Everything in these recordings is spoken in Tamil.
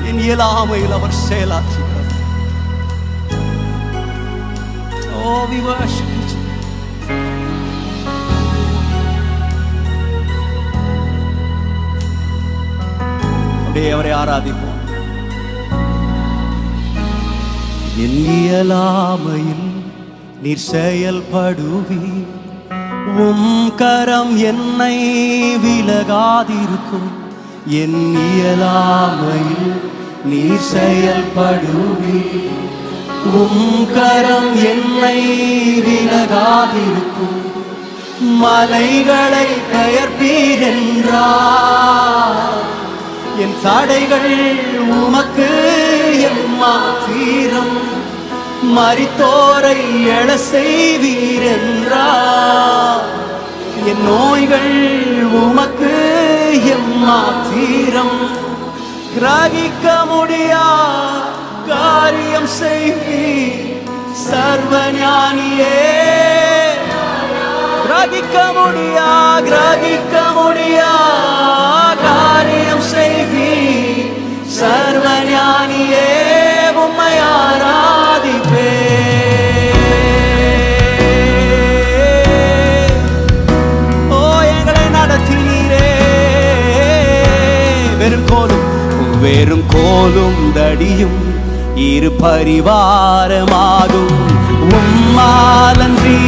N இயலாமையில் our செயலாற்றுகிறார். Oh, we worship you. அப்படியே அவரை ஆராதிப்போம். என் இயலாமையில் நீர் செயல்படுவீர், உம் கரம் என்னை விலகாதிருக்கும். என் இயலாமையில் நீர் செயல்படுவீர், உம் கரம் என்னை விலகாதிருக்கும். மலைகளை பெயர்ப்பீர் என்றார், என் தடைகள் உமக்கு எம்மாத்திரம். மரித்தோரை எழ செய்வீர் என்றார், என் நோய்கள் உமக்கு எம்மாத்திரம். கிரகிக்க முடியா காரியம் செய்வீர் சர்வஞானியே. கிரகிக்க முடியா காரியம் செய்வீர் சர்வஞானியே. உம்மை ஆராதிப்பே. ஓ, எங்களை நடத்தினீரே. வெறும் கோலும் தடியும் இரு பரிவாரமாகும். உம்மாலன்றி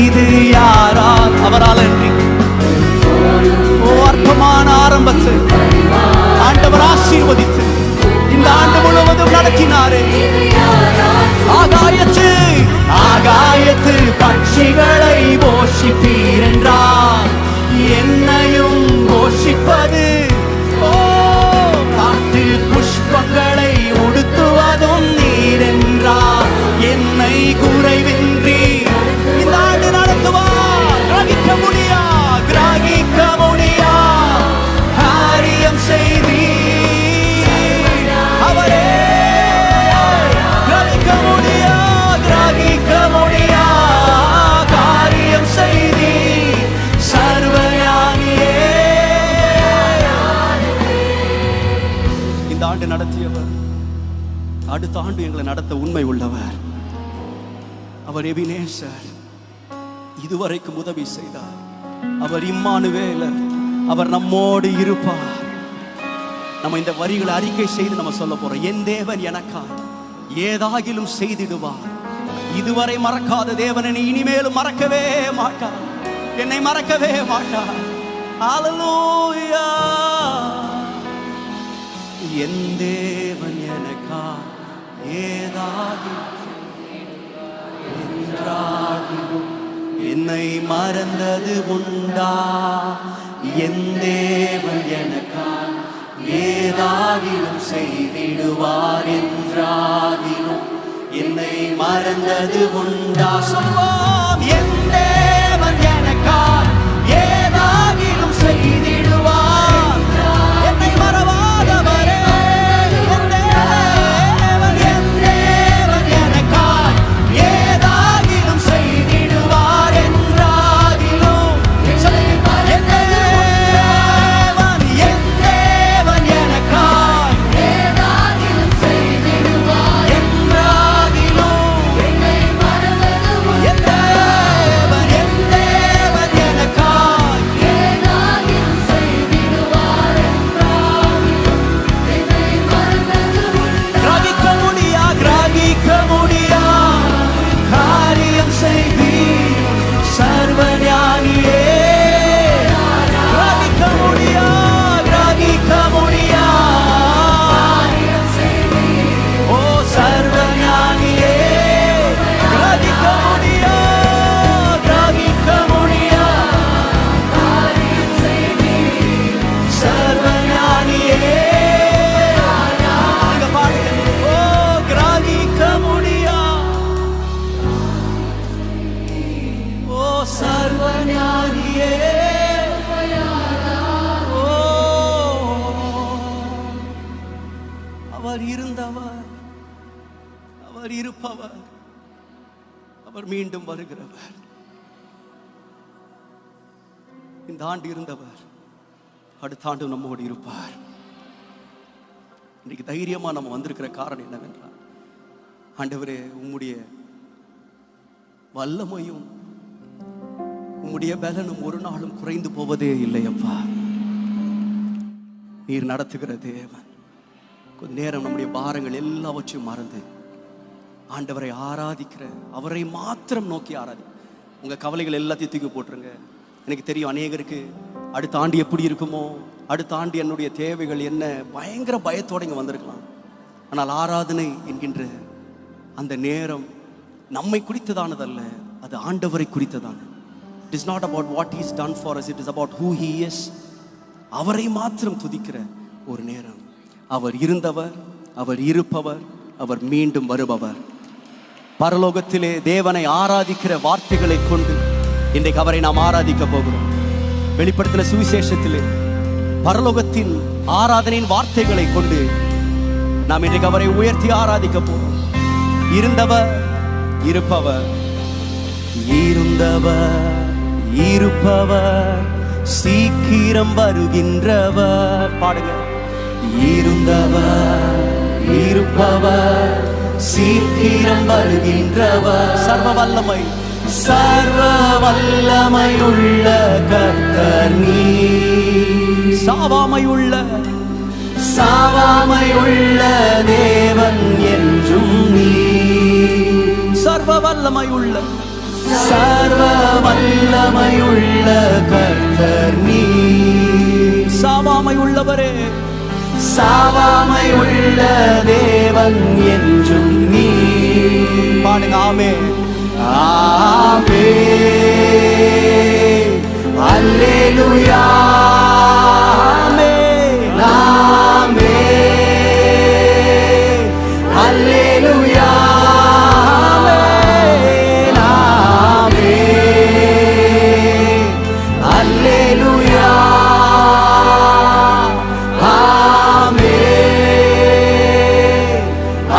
இது யாரால்? அவரால் அன்றி. ஓ, அற்பமான ஆரம்பத்தை ஆண்டவர் ஆசீர்வதித்து இந்த ஆண்டு முழுவதும் நடத்தினாரே. ஆகாயத்து பட்சிகளை போஷிப்பீர் என்றார், என்னையும் போஷிப்பது. ஓ, காட்டு புஷ்பங்களை உடுத்துவதும் நீர் என்றார், என்னை குறைவின்றி இந்த ஆண்டு நடத்துவார். கிரகிக்க முடியா காரியம் செய்வீர் அவரே. கிரகிக்க முடியா காரியம் செய்வீர் சர்வஞானியே. இந்த ஆண்டு நடத்தியவர் அடுத்த ஆண்டு எங்களை நடத்த உண்மை உள்ளவர். அவர் எபினேசர், இதுவரைக்கும் உதவி செய்தார். அவர் இம்மானுவேலர், அவர் நம்மோடு இருப்பார். நம்ம இந்த வரிகளை அறிக்கை செய்து நம்ம சொல்ல போறோம். என் தேவன் எனக்காக ஏதாகிலும் செய்திடுவார். இதுவரை மறக்காத தேவன் என்னை இனிமேலும் மறக்கவே மாட்டார், என்னை மறக்கவே மாட்டார். ஹல்லேலூயா. என் தேவன் எனக்காக ஏதாகிலும் என்னை மறந்தது உண்டா? என் தேவன் எனக்காக ஏதாகிலும் செய்திடுவார் என்றாகிலும் என்னை மறந்தது உண்டா? சொல்வோம். என் தேவன் எனக்காக ஏதாகிலும் செய்திடுவார், என்னை மறவாதவரே. என் தேவன் எனக்காக ஏதாகிலும் செய்திடுவார் என்றாகிலும் என் தேவன் எனக்காக ஏதாகிலும் செய்திடுவார் என்றாகிலும் என்னை மறந்தது உண்டா? என் தேவன் எனக்காக ஏதாகிலும் செய்திடுவார் என்றாகிலும் என்னை மறந்தது உண்டா? கிரகிக்க முடியா காரியம் செய்வீர் சர்வஞானியே. கிரகிக்க முடியா ஓ சர்வஞானியே. கிரகிக்க முடியா சர்வஞானியே. நீங்க பாடுங்க. ஓ, கிரகிக்க முடியா ஓ சர்வஞானியே. ஓ, அவர் இருந்தவர், அவர் இருப்பவர், அவர் மீண்டும் வருகிறவர். இந்த ஆண்டு இருந்தவர் அடுத்த ஆண்டு நம்மோடு இருப்பார். இன்னைக்கு தைரியமா நம்ம வந்திருக்கிற காரணம் என்னவென்றால், ஆண்டவரே உம்முடைய வல்லமையும் உம்முடைய பலனும் ஒரு நாளும் குறைந்து போவதே இல்லையப்பா. நீர் நடத்துகிற தேவன். கொஞ்ச நேரம் நம்முடைய பாரங்கள் எல்லாவற்றையும் மறந்து ஆண்டவரை ஆராதிக்கிற, அவரை மாத்திரம் நோக்கி ஆராதி. உங்க கவலைகள் எல்லாத்தையும் தூக்கி போட்டுருங்க. எனக்கு தெரியும் அநேகருக்கு அடுத்த ஆண்டு எப்படி இருக்குமோ, அடுத்த ஆண்டு என்னுடைய தேவைகள் என்ன, பயங்கர பயத்தோடு இங்கே வந்திருக்கலாம். ஆனால் ஆராதனை என்கின்ற அந்த நேரம் நம்மை குறித்ததானதல்ல, அது ஆண்டவரை குறித்ததான. It is not about what is done for us, it is about who he is. அவரை மாத்திரம் துதிக்கிற ஒரு நேரம். அவர் இருந்தவர், அவர் இருப்பவர், அவர் மீண்டும் வருபவர். பரலோகத்திலே தேவனை ஆராதிக்கிற வார்த்தைகளை கொண்டு இன்றைக்கு அவரை நாம் ஆராதிக்க போகிறோம். வெளிப்படுத்தின சுவிசேஷத்திலே பரலோகத்தின் ஆராதனையின் வார்த்தைகளை கொண்டு நாம் இன்றைக்கு அவரை உயர்த்தி ஆராதிக்க போகிறோம். இருந்தவர், இருப்பவர், இருந்தவர், இருப்பவர், சீக்கிரம் வருகின்றவர். பாடுங்க. இருந்தவர், இருப்பவர், சீக்கிரம் வருகின்றவர். சர்வ வல்லமை, சர்வ வல்லமையுள்ள கர்த்தர் நீர். சாவாமையுள்ள, சாவாமையுள்ள தேவன் என்றும் நீர். சர்வ வல்லமையுள்ள, சர்வ வல்லமையுள்ள கர்த்தர் நீர். சாவாமையுள்ளவரே, சாவாமையுள்ள தேவன் என்றும் நீர். பாடுங்க. ஆமென், ஆமென், அல்லேலூயா, ஆமென், ஆமென், அல்லேலூயா, ஆமென், ஆமென், அல்லேலூயா, ஆமென்,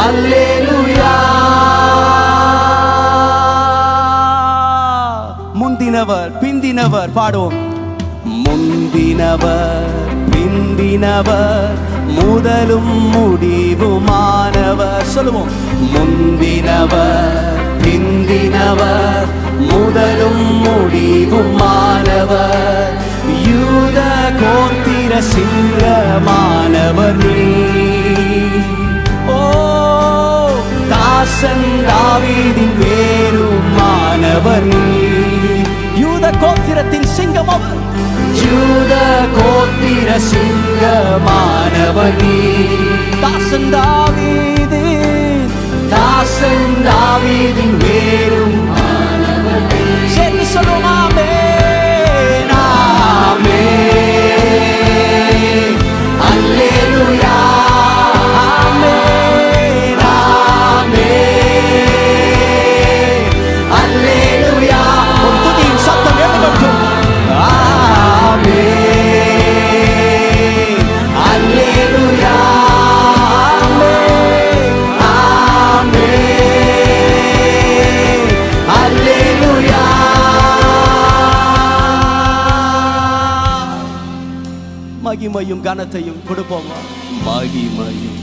அல்லேலூயா. முந்தினவர் பிந்தினவர். பாடுவோம். முந்தினவர் பிந்தினவர், முதலும் முடிவுமானவர். சொல்லுவோம். முந்தினவர் பிந்தினவர், முதலும் முடிவுமானவர், யூத கோத்திர சிங்கமானவர் நீர். ஓ தாசன் தாவீதின் வேறுமானவர் நீர். யூத கோத்திரத்தின் சிங்கம் அவர். யூத கோத்திர சிங்கமானவர் நீர். தாசன் தாவீதின், தாசன் தாவீதின் வேறுமானவர் நீர். சேர்ந்து சொல்லுவோம். ஆமென், ஆமென், அல்லேலூயா, ஆமென், ஆமென், அல்லேலூயா. ஒரு துதியின் சத்தம் எழும்பட்டும். ஆமென், அல்லேலூயா, ஆமென், ஆமென், அல்லேலூயா. மகிமையும் கனத்தையும் கொடுப்போமா? மகிமையும்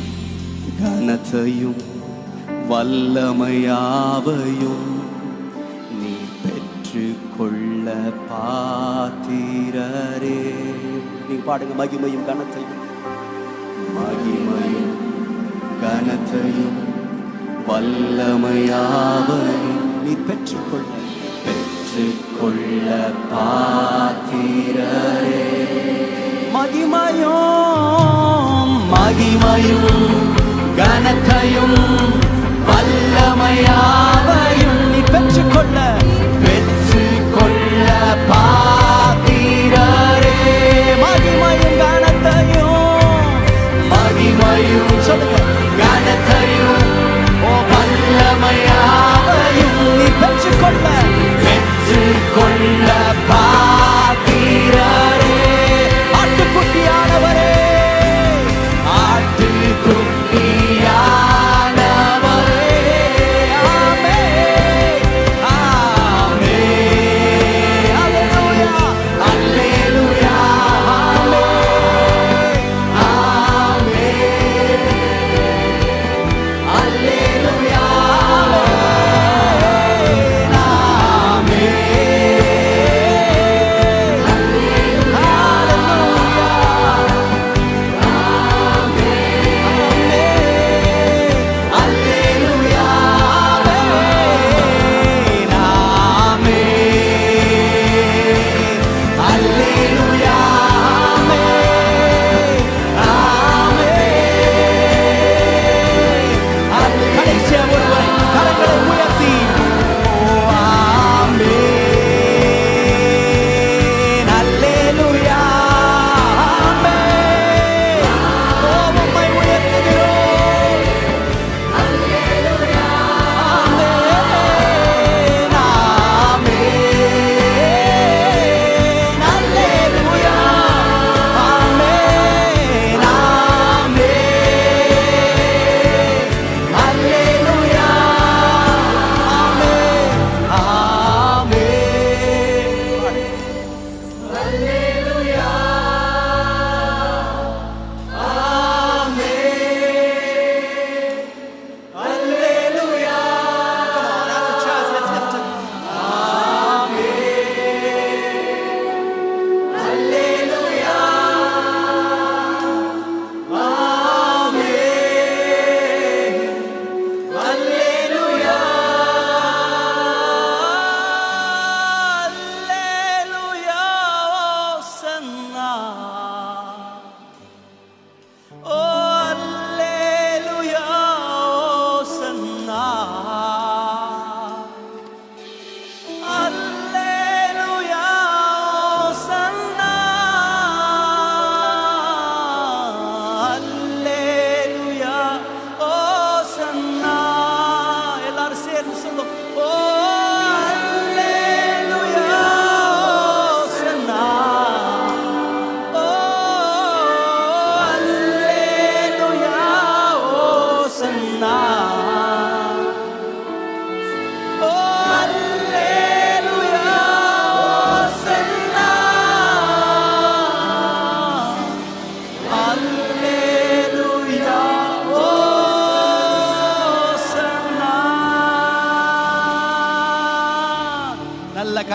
கனத்தையும் வல்லமையாவையும் நீ பெற்றுக்கொள்ள பாத்திரரே. நீங்க பாடுங்க. மகிமையும் கனத்தையும், மகிமையும் கனத்தையும் வல்லமையாவையும் நீ பெற்றுக்கொள்ள, பெற்றுக்கொள்ள பாத்திரரே. மகிமையும், மகிமையும் கனத்தையும் வல்லமையாவையும் நீ பெற்றுக்கொள்ள, பெற்றுக்கொள்ள பாத்திரரே. மகிமையும் கனத்தையும், மகிமையும் சொல்லுங்க, கனத்தையும் வல்லமையாவையும் நீ பெற்றுக்கொள்ள, பெற்றுக்கொள்ள பாத்திரரே. ஆட்டுக்குட்டியானவரே, ஆட்டுக்குட்டியானவரே, ஆமென், ஆமென்.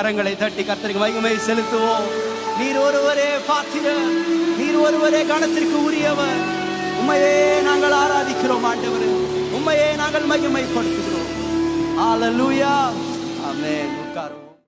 கரங்களை தட்டி கர்த்தருக்கு மகிமை செலுத்துவோம். நீர் ஒருவரே பாத்திரர், நீர் ஒருவரே கணத்திற்கு உரியவர். உம்மையே நாங்கள் ஆராதிக்கிறோம் ஆண்டவரே, உம்மையே நாங்கள் மகிமைப்படுத்துகிறோம். ஹல்லேலூயா. ஆமென். உட்காருவோம்.